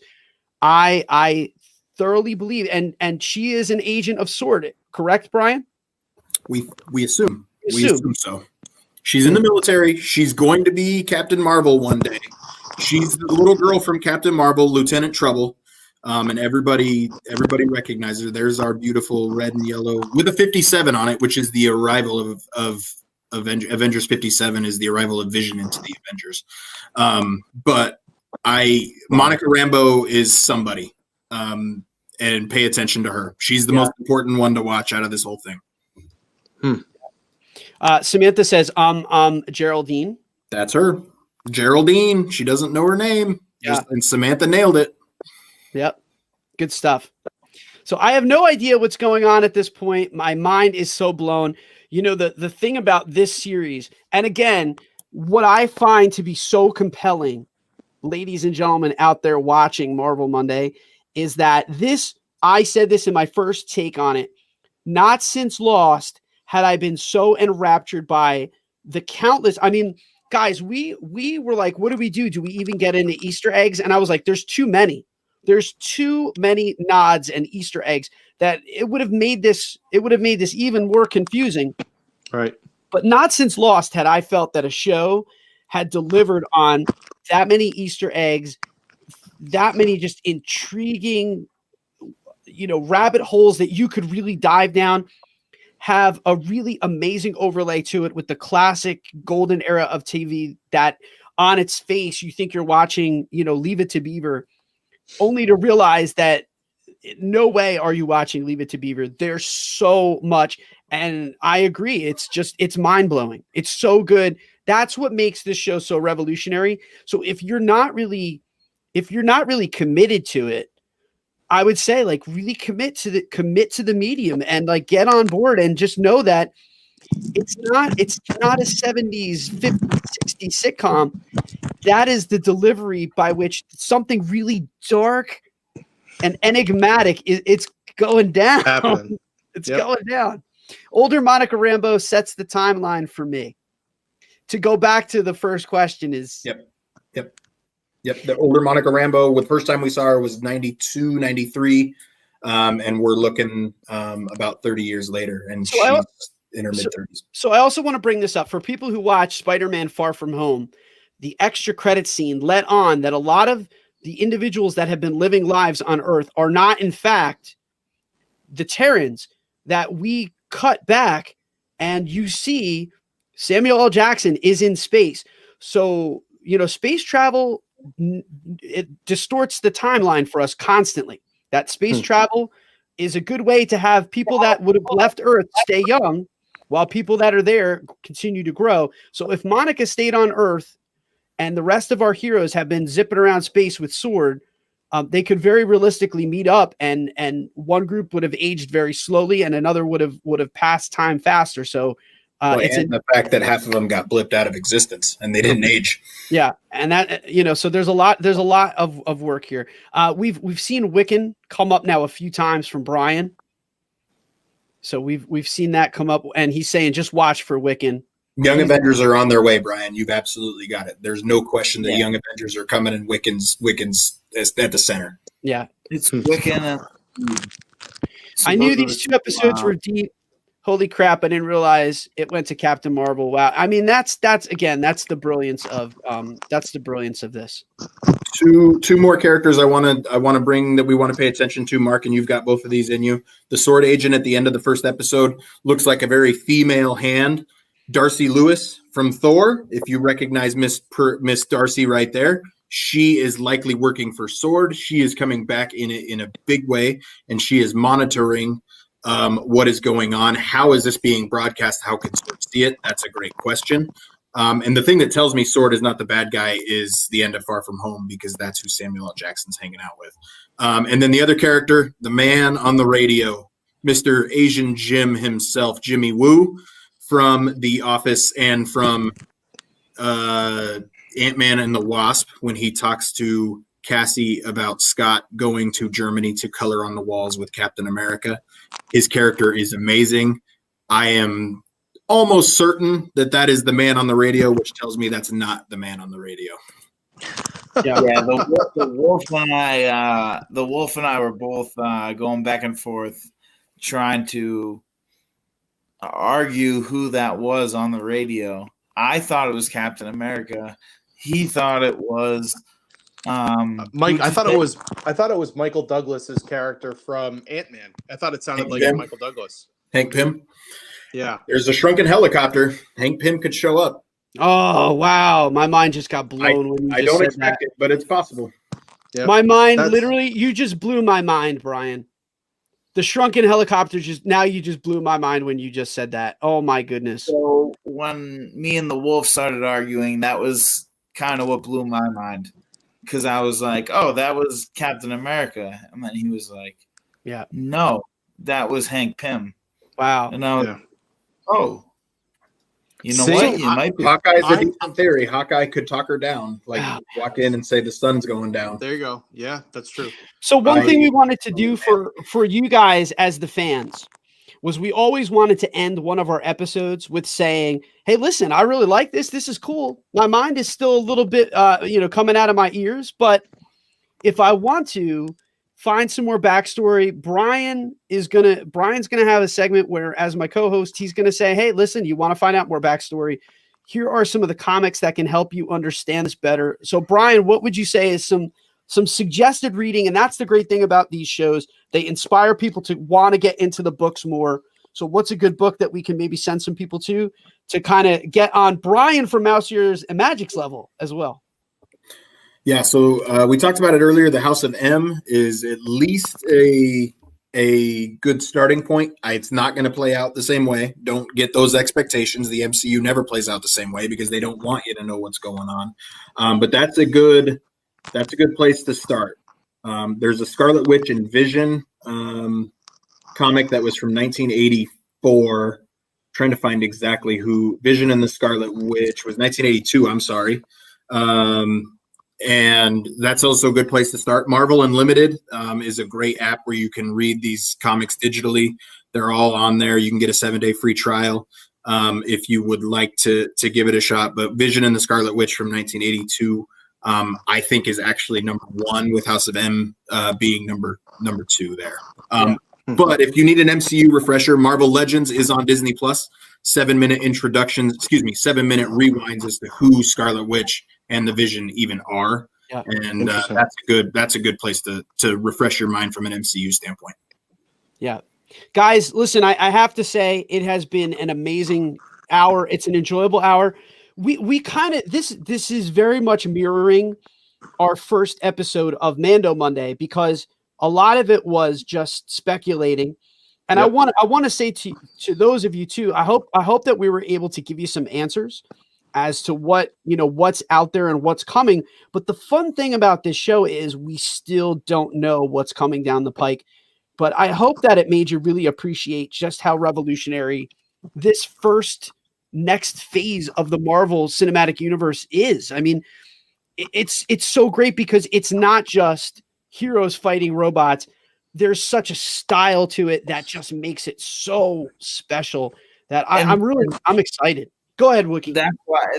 I thoroughly believe, and she is an agent of S.W.O.R.D., correct, Bryan? We assume so. She's in the military. She's going to be Captain Marvel one day. She's the little girl from Captain Marvel, Lieutenant Trouble, and everybody recognizes her. There's our beautiful red and yellow with a 57 on it, which is the arrival of Avengers 57 is the arrival of Vision into the Avengers. But Monica Rambeau is somebody, and pay attention to her. She's the most important one to watch out of this whole thing. Samantha says, Geraldine. That's her. Geraldine. She doesn't know her name. Yeah. And Samantha nailed it. Yep. Good stuff. So I have no idea what's going on at this point. My mind is so blown. You know, the thing about this series, and again, what I find to be so compelling, ladies and gentlemen out there watching Marvel Monday, is that I said this in my first take on it, not since Lost had I been so enraptured by the countless, I mean, guys, we were like, what do we do? Do we even get into Easter eggs? And I was like, there's too many. There's too many nods and Easter eggs that it would have made this even more confusing. Right. But not since Lost had I felt that a show had delivered on that many Easter eggs, that many just intriguing, rabbit holes that you could really dive down, have a really amazing overlay to it with the classic golden era of TV that on its face, you think you're watching, Leave It to Beaver, only to realize that no way are you watching Leave It to Beaver. There's so much. And I agree. It's mind blowing. It's so good. That's what makes this show so revolutionary. So if you're not really committed to it, I would say like really commit to the medium and like get on board and just know that it's not a 70s, 50s, 60s sitcom. That is the delivery by which something really dark and enigmatic it's going down. Happening. It's going down. Older Monica Rambeau sets the timeline for me. To go back to the first question is Yep. The older Monica Rambeau, the first time we saw her was 92, 93. And we're looking about 30 years later. And she's in her mid-30s. So I also want to bring this up. For people who watch Spider-Man Far From Home, the extra credit scene let on that a lot of the individuals that have been living lives on Earth are not, in fact, the Terrans that we cut back. And you see Samuel L. Jackson is in space. So, space travel, it distorts the timeline for us constantly. That space travel is a good way to have people that would have left Earth stay young while people that are there continue to grow. So if Monica stayed on Earth and the rest of our heroes have been zipping around space with sword, they could very realistically meet up and one group would have aged very slowly and another would have passed time faster. So the fact that half of them got blipped out of existence and they didn't age. Yeah. And that, so there's a lot of work here. We've seen Wiccan come up now a few times from Bryan. So we've seen that come up and he's saying, just watch for Wiccan. Young Avengers are on their way, Bryan. You've absolutely got it. There's no question that Young Avengers are coming and Wiccan's at the center. Yeah. It's Wiccan. I knew these 2 episodes were deep. Holy crap, I didn't realize it went to Captain Marvel. Wow. I mean, that's the brilliance of this. Two more characters I want to bring that we want to pay attention to, Mark, and you've got both of these in you. The sword agent at the end of the first episode looks like a very female hand. Darcy Lewis from Thor, if you recognize Miss Darcy right there, she is likely working for Sword. She is coming back in a big way, and she is monitoring what is going on. How is this being broadcast? How can Sword see it? That's a great question. And the thing that tells me Sword is not the bad guy is the end of Far From Home, because that's who Samuel L. Jackson's hanging out with. And then the other character, the man on the radio, Mr. Asian Jim himself, Jimmy Woo, from The Office and from Ant-Man and the Wasp, when he talks to Cassie about Scott going to Germany to color on the walls with Captain America. His character is amazing. I am almost certain that is the man on the radio, which tells me that's not the man on the radio. Yeah, the wolf and I were both going back and forth trying to argue who that was on the radio. I thought it was Captain America. He thought it was Mike. I thought it was Michael Douglas's character from Ant-Man. I thought it sounded like Michael Douglas. Hank Pym. Yeah. There's a shrunken helicopter. Hank Pym could show up. Oh wow, my mind just got blown when you I just don't said expect that. it, but it's possible. Yep. My mind That's- literally, you just blew my mind, Brian. The shrunken helicopter you just blew my mind when you just said that. Oh my goodness. So when me and the wolf started arguing, that was kind of what blew my mind. Because I was like, oh, that was Captain America. And then he was like, Yeah. no, that was Hank Pym. Wow. And I was, Yeah. oh, you know See, what? You might be. Hawkeye's a decent theory. Hawkeye could talk her down, like walk in and say the sun's going down. There you go. Yeah, that's true. So one thing we wanted to do for you guys as the fans was we always wanted to end one of our episodes with saying, hey, listen, I really like this. This is cool. My mind is still a little bit, coming out of my ears. But if I want to find some more backstory, Brian's going to have a segment where, as my co-host, he's going to say, hey, listen, you want to find out more backstory? Here are some of the comics that can help you understand this better. So, Brian, what would you say is some suggested reading? And that's the great thing about these shows. They inspire people to want to get into the books more. So what's a good book that we can maybe send some people to kind of get on Brian from Mouse Ears and Magic's level as well? Yeah, so we talked about it earlier. The House of M is at least a good starting point. It's not going to play out the same way. Don't get those expectations. The MCU never plays out the same way because they don't want you to know what's going on. But that's a good place to start. There's a Scarlet Witch and Vision comic that was from 1984. Trying to find exactly who. Vision and the Scarlet Witch was 1982. I'm sorry. And that's also a good place to start. Marvel Unlimited is a great app where you can read these comics digitally. They're all on there. You can get a 7-day free trial if you would like to give it a shot. But Vision and the Scarlet Witch from 1982, I think, is actually number one, with House of M being number two there. But if you need an MCU refresher, Marvel Legends is on Disney Plus. 7-minute rewinds as to who Scarlet Witch and the Vision even are. Yeah. And that's a good place to refresh your mind from an MCU standpoint. Yeah. Guys, listen, I have to say it has been an amazing hour. It's an enjoyable hour. We kind of this is very much mirroring our first episode of Mando Monday, because a lot of it was just speculating. And yep. I want to say to those of you too, I hope that we were able to give you some answers as to what's out there and what's coming. But the fun thing about this show is we still don't know what's coming down the pike. But I hope that it made you really appreciate just how revolutionary this next phase of the Marvel Cinematic Universe is. I mean, it's so great because it's not just heroes fighting robots. There's such a style to it that just makes it so special that I'm excited. Go ahead, Wookie.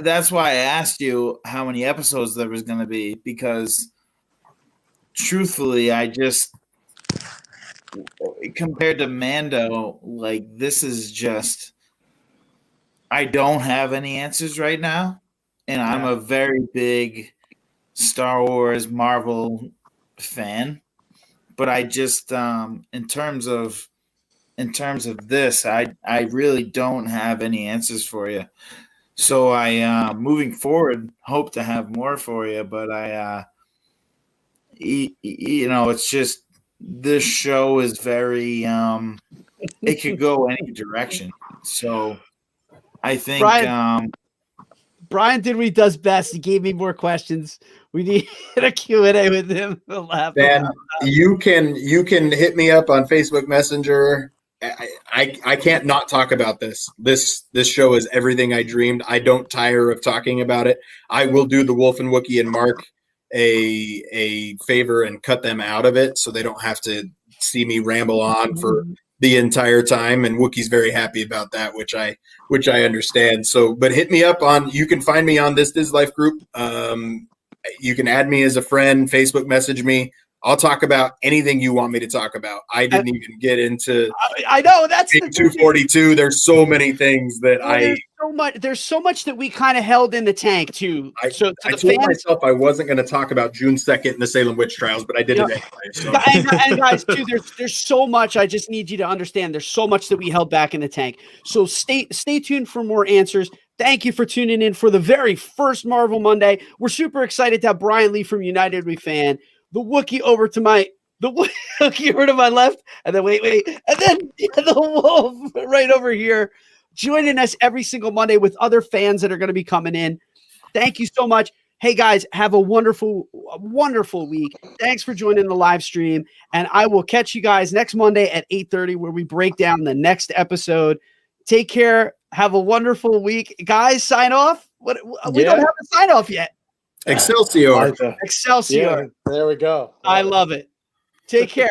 That's why I asked you how many episodes there was going to be, because truthfully, I just, compared to Mando, like, this is just, I don't have any answers right now. And I'm a very big Star Wars Marvel fan. But I just, in terms of this, I really don't have any answers for you. So I, moving forward, hope to have more for you. But it's just, this show is very, it could go any direction. So I think Brian did what he does best. He gave me more questions. We need a Q&A with him. We'll laugh. Dan, you can hit me up on Facebook Messenger. I can't not talk about this. This show is everything I dreamed. I don't tire of talking about it. I will do the Wolf and Wookie and Marc a favor and cut them out of it so they don't have to see me ramble on for the entire time. And Wookie's very happy about that, which I understand. So, but hit me up you can find me on This Life group. You can add me as a friend, Facebook message me. I'll talk about anything you want me to talk about. I didn't even get into. I know that's the 242. There's so many things that there's so much that we kind of held in the tank too. I told myself I wasn't going to talk about June 2nd and the Salem witch trials, but I did it anyway. So. And guys, too, there's so much. I just need you to understand. There's so much that we held back in the tank. So stay tuned for more answers. Thank you for tuning in for the very first Marvel Monday. We're super excited to have Bryan Lee from United We Fan, the Wookiee over to my left, and then wait, and then the Wolf right over here, joining us every single Monday with other fans that are going to be coming in. Thank you so much. Hey guys, have a wonderful week. Thanks for joining the live stream, and I will catch you guys next Monday at 8:30 where we break down the next episode. Take care. Have a wonderful week. Guys, sign off. We don't have a sign off yet. Excelsior. Excelsior. Yeah, there we go. I love it. Take care.